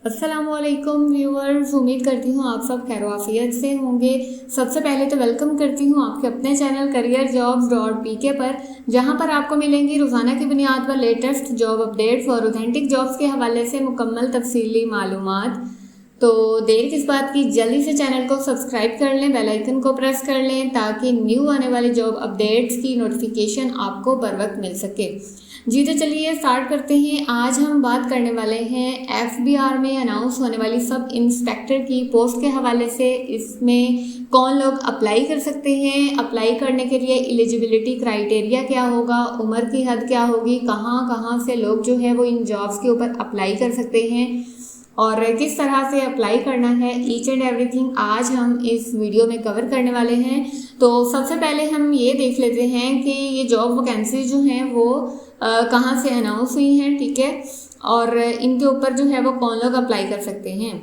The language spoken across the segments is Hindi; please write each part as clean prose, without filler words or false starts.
अस्सलामुअलैकुम व्यूअर्स, उम्मीद करती हूँ आप सब खैर-ओ-आफ़ियत से होंगे। सबसे पहले तो वेलकम करती हूँ आपके अपने चैनल careerjobs.pk पर, जहाँ पर आपको मिलेंगी रोज़ाना की बुनियाद पर लेटेस्ट जॉब अपडेट्स और ऑथेंटिक जॉब्स के हवाले से मुकम्मल तफसीली मालूमात। तो देर किस बात की, जल्दी से चैनल को सब्सक्राइब कर लें, बेल आइकन को प्रेस कर लें ताकि न्यू आने वाले जॉब अपडेट्स की नोटिफिकेशन आपको बर वक्त मिल सके। जी तो चलिए स्टार्ट करते हैं। आज हम बात करने वाले हैं FBR में अनाउंस होने वाली सब इंस्पेक्टर की पोस्ट के हवाले से। इसमें कौन लोग अप्लाई कर सकते हैं, अप्लाई करने के लिए एलिजिबिलिटी क्राइटेरिया क्या होगा, उम्र की हद क्या होगी, कहाँ कहाँ से लोग जो है वो इन जॉब्स के ऊपर अप्लाई कर सकते हैं और किस तरह से अप्लाई करना है, ईच एंड एवरीथिंग आज हम इस वीडियो में कवर करने वाले हैं। तो सबसे पहले हम ये देख लेते हैं कि ये जॉब वैकेंसी जो हैं वो कहाँ से अनाउंस हुई हैं, ठीक है, और इनके ऊपर जो है वो कौन लोग अप्लाई कर सकते हैं।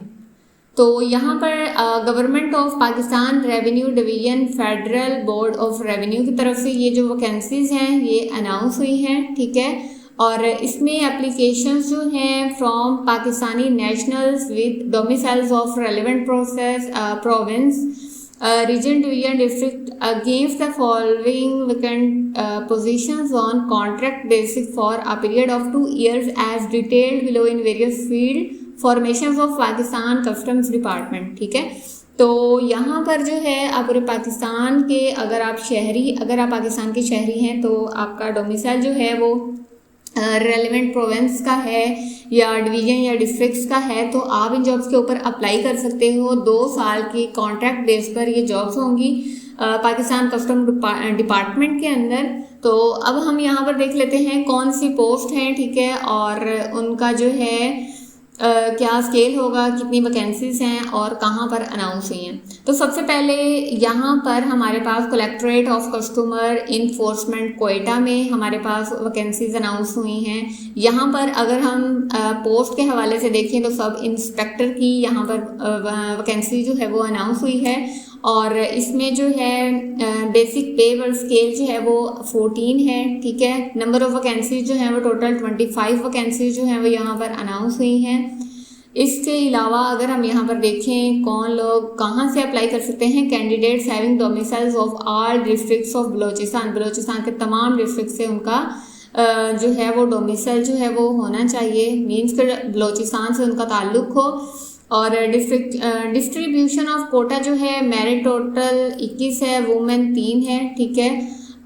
तो यहाँ पर government of Pakistan revenue division federal board of revenue की तरफ से ये जो वैकेंसीज हैं ये अनाउंस हुई हैं, ठीक है। और इसमें एप्लीकेशंस जो हैं from Pakistani nationals with domiciles of relevant province region division district against the following vacant positions on contract basis for a period of 2 years as detailed below in various field formations of Pakistan Customs Department, ठीक है। तो यहाँ पर जो है आप पूरे पाकिस्तान के अगर आप पाकिस्तान के शहरी हैं तो आपका डोमिसाइल जो है वो रेलेवेंट प्रोविंस का है या डिवीजन या डिस्ट्रिक्ट्स का है तो आप इन जॉब्स के ऊपर अप्लाई कर सकते हो। 2 साल की कॉन्ट्रैक्ट बेस पर ये जॉब्स होंगी पाकिस्तान कस्टम डिपार्टमेंट के अंदर। तो अब हम यहाँ पर देख लेते हैं कौन सी पोस्ट हैं, ठीक है, और उनका जो है क्या स्केल होगा, कितनी वैकेंसीज हैं और कहाँ पर अनाउंस हुई हैं। तो सबसे पहले यहाँ पर हमारे पास collectorate of customer enforcement Quetta में हमारे पास वैकेंसीज अनाउंस हुई हैं। यहाँ पर अगर हम पोस्ट के हवाले से देखें तो सब इंस्पेक्टर की यहाँ पर वैकेंसी जो है वो अनाउंस हुई है और इसमें जो है बेसिक पे पर स्केल जो है वो 14 है, ठीक है। नंबर ऑफ वैकेंसीज जो हैं वो टोटल 25 वैकेंसीज जो हैं वो यहाँ पर अनाउंस हुई हैं। इसके अलावा अगर हम यहाँ पर देखें कौन लोग कहाँ से अप्लाई कर सकते हैं, candidates having domiciles of all districts of Balochistan के तमाम डिस्ट्रिक्ट से उनका जो है वो डोमिसाइल जो है वो होना चाहिए, मीन्स के बलोचिस्तान से उनका ताल्लुक हो। और डिस्ट्रीब्यूशन ऑफ कोटा जो है मेरिट टोटल 21 है, वुमेन 3 है, ठीक है।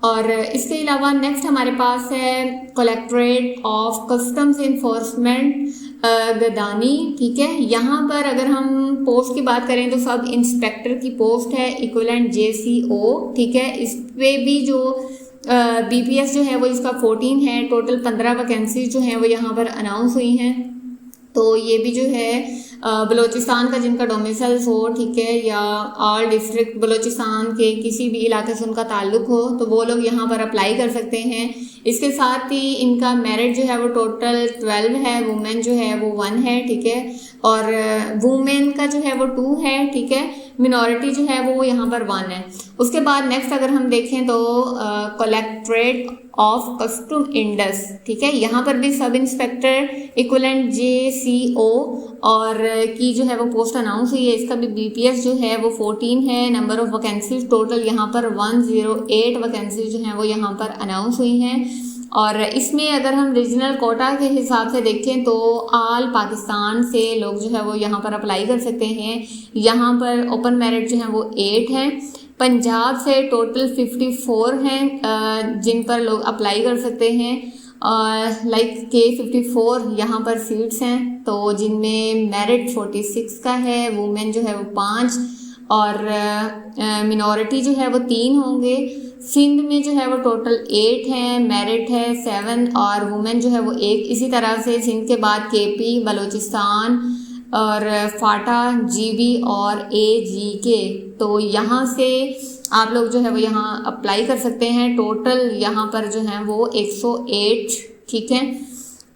और इसके अलावा नेक्स्ट हमारे पास है कलेक्ट्रेट ऑफ कस्टम्स इन्फोर्समेंट गदानी, ठीक है। यहाँ पर अगर हम पोस्ट की बात करें तो सब इंस्पेक्टर की पोस्ट है इक्विवेलेंट JCO, ठीक है। इस पे भी जो BPS जो है वो इसका 14 है, टोटल 15 वैकेंसी जो हैं वो यहाँ पर अनाउंस हुई हैं। तो ये भी जो है बलोचिस्तान का जिनका डोमिसाइल्स हो, ठीक है, या ऑल डिस्ट्रिक्ट बलोचिस्तान के किसी भी इलाके से उनका ताल्लुक हो तो वो लोग यहाँ पर अप्लाई कर सकते हैं। इसके साथ ही इनका मेरिट जो है वो टोटल 12 है, वुमेन जो है वो 1 है, ठीक है, और वुमेन का जो है वो 2 है, ठीक है, मिनॉरिटी जो है वो यहाँ पर 1 है। उसके बाद नेक्स्ट अगर हम देखें तो कलेक्ट्रेट ऑफ कस्टम इंडस, ठीक है, यहाँ पर भी सब इंस्पेक्टर इक्विवेलेंट JCO और की जो है वो पोस्ट अनाउंस हुई है। इसका भी BPS जो है वो 14 है। नंबर ऑफ वैकेंसीज टोटल यहाँ पर 108 वैकेंसीज जो हैं वो यहाँ पर अनाउंस हुई हैं। और इसमें अगर हम रीजनल कोटा के हिसाब से देखें तो ऑल पाकिस्तान से लोग जो है वो यहाँ पर अप्लाई कर सकते हैं। यहाँ पर ओपन मेरिट जो है वो 8 हैं। पंजाब से टोटल 54 हैं जिन पर लोग अप्लाई कर सकते हैं, लाइक K54 यहाँ पर सीट्स हैं तो जिनमें मेरिट 46 का है, वुमेन जो है वो 5 और मिनॉरिटी जो है वो 3 होंगे। सिंध में जो है वो टोटल 8 हैं, मेरिट है 7 और वुमेन जो है वो 1। इसी तरह से सिंध के बाद KP, बलूचिस्तान और फाटा, GB और AGK। तो यहाँ से आप लोग जो है वो यहाँ अप्लाई कर सकते हैं। टोटल यहाँ पर जो है वो 108, ठीक है।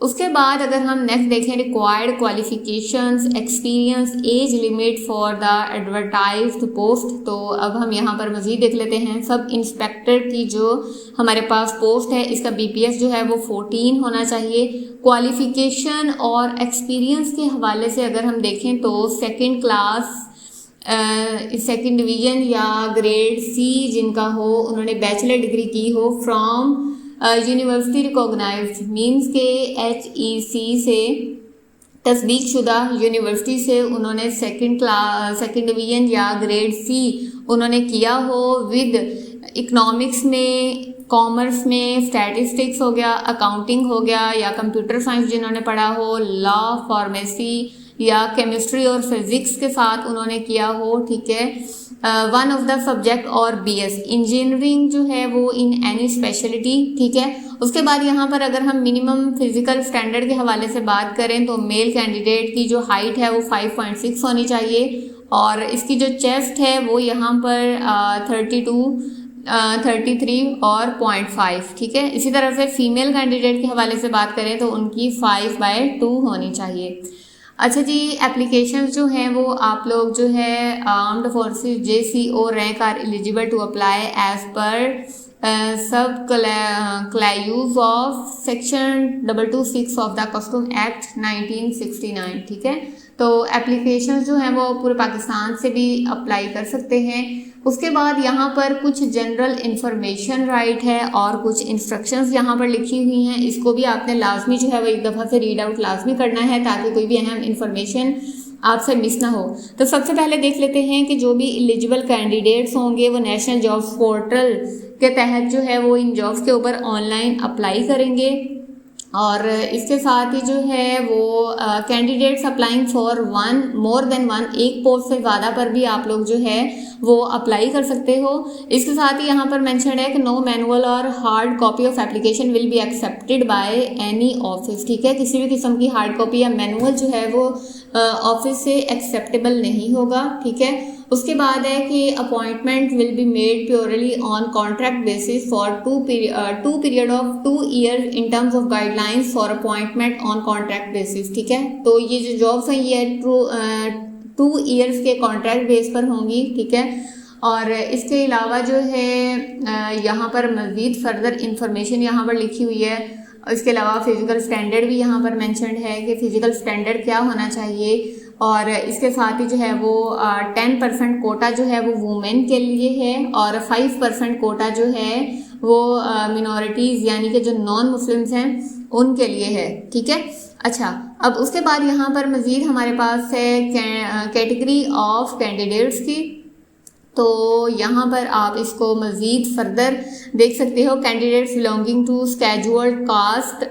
उसके बाद अगर हम नेक्स्ट देखें required qualifications, experience, age limit for the advertised post, तो अब हम यहाँ पर मज़ीद देख लेते हैं। सब इंस्पेक्टर की जो हमारे पास पोस्ट है इसका बीपीएस जो है वो 14 होना चाहिए। क्वालिफिकेशन और एक्सपीरियंस के हवाले से अगर हम देखें तो सेकंड क्लास, सेकंड डिवीज़न या ग्रेड सी जिनका हो, उन्होंने बैचलर डिग्री की हो फ्रॉम यूनिवर्सिटी रिकॉग्नाइज्ड मीन्स के HEC से तस्दीक शुदा यूनिवर्सिटी से उन्होंने सेकंड डिवीज़न या ग्रेड सी उन्होंने किया हो विद इकोनॉमिक्स में, कॉमर्स में, स्टैटिस्टिक्स हो गया, अकाउंटिंग हो गया, या कंप्यूटर साइंस जिन्होंने पढ़ा हो, लॉ, फार्मेसी या केमिस्ट्री और फिज़िक्स के साथ उन्होंने किया हो, ठीक है, वन ऑफ द सब्जेक्ट, और BS इंजीनियरिंग जो है वो इन एनी स्पेशलिटी, ठीक है। उसके बाद यहाँ पर अगर हम मिनिमम फिजिकल स्टैंडर्ड के हवाले से बात करें तो मेल कैंडिडेट की जो हाइट है वो 5.6 होनी चाहिए, और इसकी जो चेस्ट है वो यहाँ पर 33 और 0.5, ठीक है। इसी तरह से फीमेल कैंडिडेट के हवाले से बात करें तो उनकी 5/2 होनी चाहिए। अच्छा जी, एप्लीकेशंस जो हैं वो आप लोग जो है armed forces JCO rank are eligible to apply as per sub clause of section 226 of the custom act 1969, ठीक है। तो एप्लीकेशंस जो हैं वो पूरे पाकिस्तान से भी अप्लाई कर सकते हैं। उसके बाद यहाँ पर कुछ जनरल इंफॉर्मेशन राइट है और कुछ इंस्ट्रक्शंस यहाँ पर लिखी हुई हैं, इसको भी आपने लाजमी जो है वो एक दफ़ा से रीड आउट लाजमी करना है ताकि कोई भी अहम इंफॉर्मेशन आपसे मिस ना हो। तो सबसे पहले देख लेते हैं कि जो भी एलिजिबल कैंडिडेट्स होंगे वो नेशनल जॉब्स पोर्टल के तहत जो है वो इन जॉब्स के ऊपर ऑनलाइन अप्लाई करेंगे, और इसके साथ ही जो है वो candidates applying for more than one, एक पोस्ट से ज़्यादा पर भी आप लोग जो है वो अप्लाई कर सकते हो। इसके साथ ही यहाँ पर मेंशन है कि नो मैनुअल और hard copy of application will be accepted by any office, ठीक है। किसी भी किस्म की हार्ड कॉपी या मैनुअल जो है वो ऑफिस से एक्सेप्टेबल नहीं होगा, ठीक है। उसके बाद है कि appointment will be made purely on contract basis for to period of 2 years in terms of guidelines for appointment on contract basis, ठीक है। तो ये जो जॉब्स हैं ये 2 years के कॉन्ट्रैक्ट बेस पर होंगी, ठीक है। और इसके अलावा जो है यहाँ पर मज़ीद फर्दर इंफॉर्मेशन यहाँ पर लिखी हुई है। इसके अलावा फिज़िकल स्टैंडर्ड भी यहाँ पर मेंशन्ड है कि फ़िज़िकल स्टैंडर्ड क्या होना चाहिए, और इसके साथ ही जो है वो 10% कोटा जो है वो वुमेन के लिए है, और 5% कोटा जो है वो मिनॉरिटीज़ यानी कि जो नॉन मुस्लिम्स हैं उनके लिए है, ठीक है। अच्छा, अब उसके बाद यहाँ पर मज़ीद हमारे पास है कैटेगरी ऑफ कैंडिडेट्स की, तो यहाँ पर आप इसको मज़ीद फर्दर देख सकते हो। Candidates belonging to scheduled caste,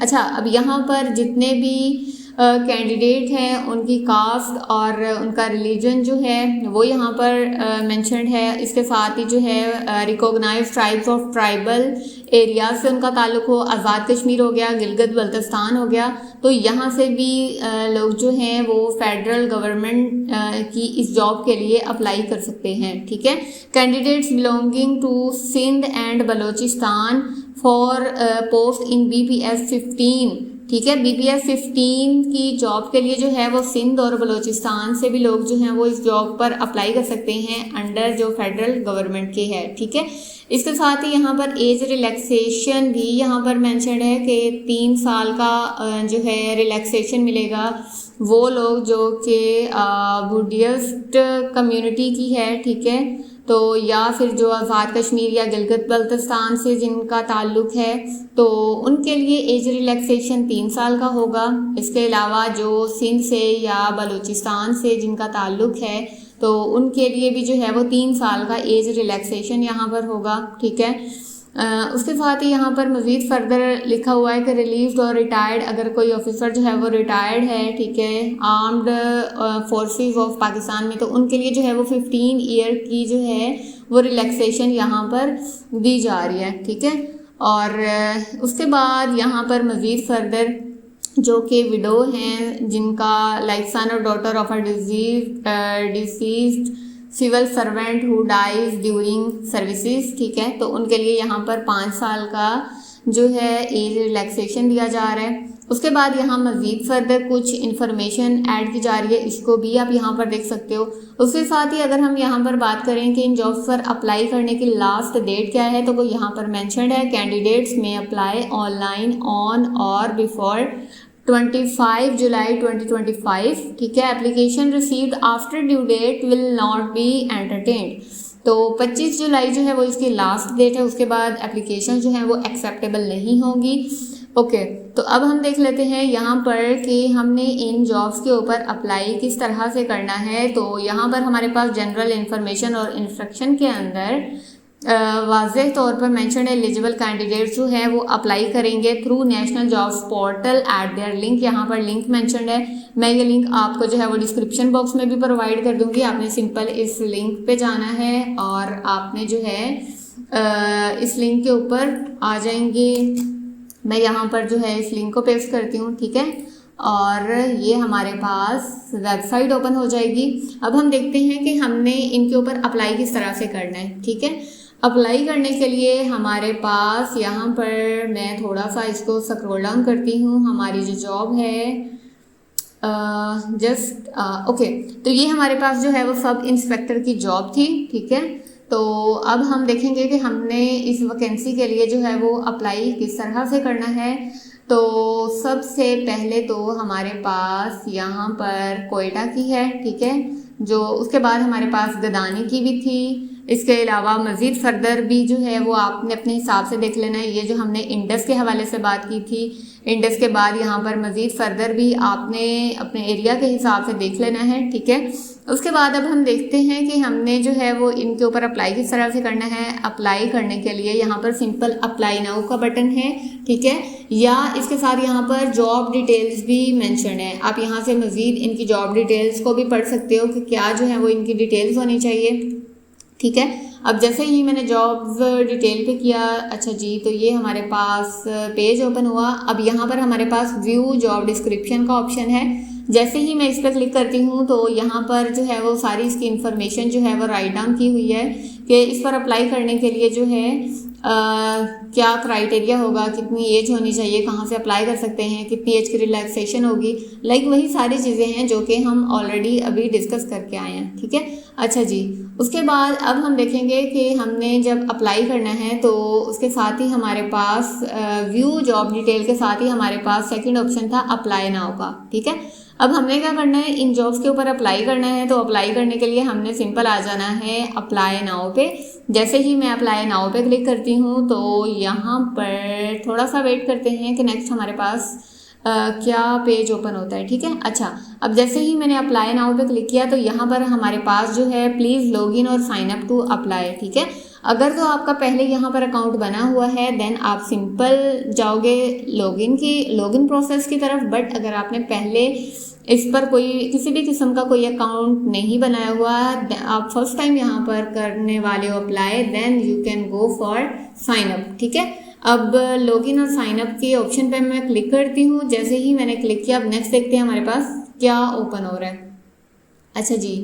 अच्छा अब यहाँ पर जितने भी कैंडिडेट हैं उनकी कास्ट और उनका रिलीजन जो है वो यहाँ पर मेंशन्ड है। इसके साथ ही जो है recognised tribes of tribal area से उनका ताल्लुक हो, आज़ाद कश्मीर हो गया, गिलगित बल्तिस्तान हो गया, तो यहाँ से भी लोग जो हैं वो फेडरल गवर्नमेंट की इस जॉब के लिए अप्लाई कर सकते हैं, ठीक है। Candidates belonging to Sindh and Balochistan for post in BPS 15, ठीक है। BPS 15 की जॉब के लिए जो है वो सिंध और बलोचिस्तान से भी लोग जो हैं वो इस जॉब पर अप्लाई कर सकते हैं अंडर जो फेडरल गवर्नमेंट के है, ठीक है। इसके साथ ही यहाँ पर एज रिलैक्सेशन भी यहाँ पर मेंशन है कि 3 साल का जो है रिलैक्सेशन मिलेगा वो लोग जो कि बुद्धिस्ट कम्युनिटी की है, ठीक है, तो या फिर जो आज़ाद कश्मीर या गिलगित बल्तिस्तान से जिनका ताल्लुक है तो उनके लिए एज रिलैक्सेशन 3 साल का होगा। इसके अलावा जो सिंध से या बलूचिस्तान से जिनका ताल्लुक है तो उनके लिए भी जो है वो 3 साल का एज रिलैक्सेशन यहाँ पर होगा, ठीक है। उसके साथ ही यहाँ पर मज़ीद फर्दर लिखा हुआ है कि रिलीव्ड और रिटायर्ड, अगर कोई ऑफिसर जो है वो रिटायर्ड है, ठीक है, आर्म्ड फोर्सेस ऑफ पाकिस्तान में, तो उनके लिए जो है वो 15 ईयर की जो है वो रिलैक्सेशन यहाँ पर दी जा रही है, ठीक है। और उसके बाद यहाँ पर मज़ीद फर्दर जो कि विडो हैं जिनका लाइक सन और daughter of a deceased civil servant who dies during services, ठीक है, तो उनके लिए यहाँ पर 5 साल का जो है एज रिलैक्सेशन दिया जा रहा है। उसके बाद यहाँ मज़ीद फर्दर कुछ इन्फॉर्मेशन ऐड की जा रही है, इसको भी आप यहाँ पर देख सकते हो। उसके साथ ही अगर हम यहाँ पर बात करें कि इन जॉब्स पर अप्लाई करने की लास्ट डेट क्या है, तो वो यहाँ पर मेंशन्ड है, candidates may apply online on or before 25 July 2025, ठीक है। Application received after due date will not be entertained. तो 25 जुलाई जो है वो इसकी लास्ट डेट है, उसके बाद एप्लीकेशन जो है वो एक्सेप्टेबल नहीं होगी। ओके, तो अब हम देख लेते हैं यहाँ पर कि हमने इन जॉब्स के ऊपर अप्लाई किस तरह से करना है। तो यहाँ पर हमारे पास जनरल इन्फॉर्मेशन और इंस्ट्रक्शन के अंदर वाज़ेह तौर पर मेंशन एलिजिबल कैंडिडेट्स जो है वो अप्लाई करेंगे through national jobs portal eight there link. यहाँ पर लिंक मेंशन है, मैं ये लिंक आपको जो है वो डिस्क्रिप्शन बॉक्स में भी प्रोवाइड कर दूंगी। आपने सिंपल इस लिंक पे जाना है और आपने जो है इस लिंक के ऊपर आ जाएंगे। मैं यहाँ पर जो है इस लिंक को पेस्ट करती हूँ, ठीक है, और ये हमारे पास वेबसाइट ओपन हो जाएगी। अब हम देखते हैं कि हमने इनके ऊपर अप्लाई किस तरह से करना है, ठीक है। अप्लाई करने के लिए हमारे पास यहाँ पर मैं थोड़ा सा इसको स्क्रॉल डाउन करती हूँ, हमारी जो जॉब है ओके, तो ये हमारे पास जो है वो सब इंस्पेक्टर की जॉब थी, ठीक है। तो अब हम देखेंगे कि हमने इस वैकेंसी के लिए जो है वो अप्लाई किस तरह से करना है। तो सबसे पहले तो हमारे पास यहाँ पर कोयटा की है, ठीक है, जो उसके बाद हमारे पास गदानी की भी थी। इसके अलावा मज़ीद फर्दर भी जो है वो आपने अपने हिसाब से देख लेना है। ये जो हमने इंडस के हवाले से बात की थी, इंडस के बाद यहाँ पर मज़ीद फर्दर भी आपने अपने एरिया के हिसाब से देख लेना है, ठीक है। उसके बाद अब हम देखते हैं कि हमने जो है वो इनके ऊपर अप्लाई किस तरह से करना है। अप्लाई करने के लिए यहाँ पर सिंपल अप्लाई नाउ का बटन है, ठीक है, या इसके साथ यहाँ पर जॉब डिटेल्स भी मेंशन है। आप यहाँ से मज़ीद इनकी जॉब डिटेल्स को भी पढ़ सकते हो कि क्या जो है वो इनकी डिटेल्स होनी चाहिए, ठीक है। अब जैसे ही मैंने जॉब्स डिटेल पे किया, अच्छा जी, तो ये हमारे पास पेज ओपन हुआ। अब यहाँ पर हमारे पास व्यू जॉब डिस्क्रिप्शन का ऑप्शन है। जैसे ही मैं इस पर क्लिक करती हूँ तो यहाँ पर जो है वो सारी इसकी इन्फॉर्मेशन जो है वो राइट डाउन की हुई है कि इस पर अप्लाई करने के लिए जो है क्या क्राइटेरिया होगा, कितनी एज होनी चाहिए, कहाँ से अप्लाई कर सकते हैं, कितनी एज की रिलैक्सेशन होगी, लाइक वही सारी चीज़ें हैं जो कि हम ऑलरेडी अभी डिस्कस करके आए हैं, ठीक है। अच्छा जी, उसके बाद अब हम देखेंगे कि हमने जब अप्लाई करना है तो उसके साथ ही हमारे पास व्यू जॉब डिटेल के साथ ही हमारे पास सेकंड ऑप्शन था अप्लाई नाउ का, ठीक है। अब हमने क्या करना है, इन जॉब्स के ऊपर अप्लाई करना है। तो अप्लाई करने के लिए हमने सिंपल आ जाना है अप्लाई नाउ पे। जैसे ही मैं अप्लाई नाउ पे क्लिक करती हूँ तो यहाँ पर थोड़ा सा वेट करते हैं कि नेक्स्ट हमारे पास क्या पेज ओपन होता है, ठीक है। अच्छा, अब जैसे ही मैंने अप्लाई नाउ पे क्लिक किया तो यहाँ पर हमारे पास जो है प्लीज़ लॉगिन और साइन अप टू अप्लाई, ठीक है। अगर तो आपका पहले यहाँ पर अकाउंट बना हुआ है देन आप सिंपल जाओगे लॉगिन प्रोसेस की तरफ। बट अगर आपने पहले इस पर किसी भी किस्म का कोई अकाउंट नहीं बनाया हुआ, आप फर्स्ट टाइम यहाँ पर करने वाले हो apply, then you can go for sign up, ठीक है। अब लॉगिन और साइन अप के ऑप्शन पे मैं क्लिक करती हूँ। जैसे ही मैंने क्लिक किया, अब नेक्स्ट देखते हैं हमारे पास क्या ओपन हो रहा है। अच्छा जी,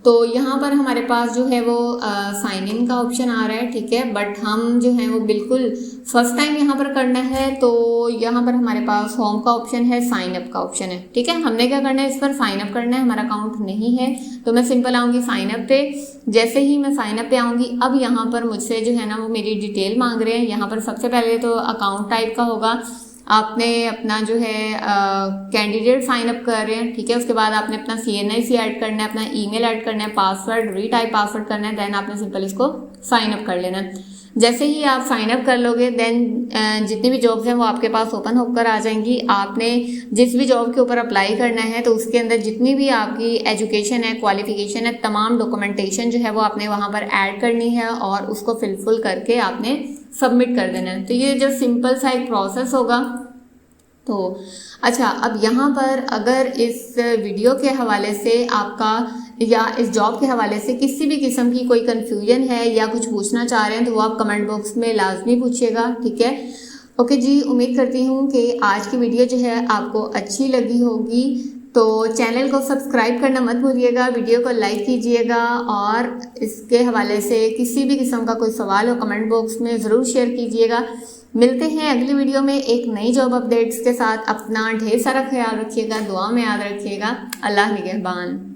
तो यहाँ पर हमारे पास जो है वो साइन इन का ऑप्शन आ रहा है, ठीक है। बट हम जो है वो बिल्कुल फर्स्ट टाइम यहाँ पर करना है तो यहाँ पर हमारे पास होम का ऑप्शन है, साइन अप का ऑप्शन है, ठीक है। हमने क्या करना है, इस पर साइन अप करना है, हमारा अकाउंट नहीं है तो मैं सिंपल आऊँगी साइन अप पे। जैसे ही मैं साइन अप पे आऊँगी, अब यहाँ पर मुझसे जो है ना वो मेरी डिटेल मांग रहे हैं। यहाँ पर सबसे पहले तो अकाउंट टाइप का होगा, आपने अपना जो है कैंडिडेट साइन अप कर रहे हैं, ठीक है। उसके बाद आपने अपना CNIC ऐड करना है, अपना ईमेल ऐड करना है, पासवर्ड रीटाइप पासवर्ड करना है, देन आपने सिंपल इसको साइन अप कर लेना है। जैसे ही आप साइन अप कर लोगे देन जितनी भी जॉब्स हैं वो आपके पास ओपन होकर आ जाएंगी। आपने जिस भी जॉब के ऊपर अप्लाई करना है तो उसके अंदर जितनी भी आपकी एजुकेशन है, क्वालिफिकेशन है, तमाम डॉक्यूमेंटेशन जो है वो आपने वहाँ पर ऐड करनी है और उसको फिलफुल करके आपने सबमिट कर देना है। तो ये जो सिंपल सा एक प्रोसेस होगा। तो अच्छा, अब यहाँ पर अगर इस वीडियो के हवाले से आपका या इस जॉब के हवाले से किसी भी किस्म की कोई कन्फ्यूजन है या कुछ पूछना चाह रहे हैं तो वो आप कमेंट बॉक्स में लाजमी पूछिएगा, ठीक है। ओके जी, उम्मीद करती हूँ कि आज की वीडियो जो है आपको अच्छी लगी होगी। तो चैनल को सब्सक्राइब करना मत भूलिएगा, वीडियो को लाइक कीजिएगा और इसके हवाले से किसी भी किस्म का कोई सवाल हो कमेंट बॉक्स में ज़रूर शेयर कीजिएगा। मिलते हैं अगली वीडियो में एक नई जॉब अपडेट्स के साथ। अपना ढेर सारा ख्याल रखिएगा, दुआ में याद रखिएगा। अल्लाह निगहबान।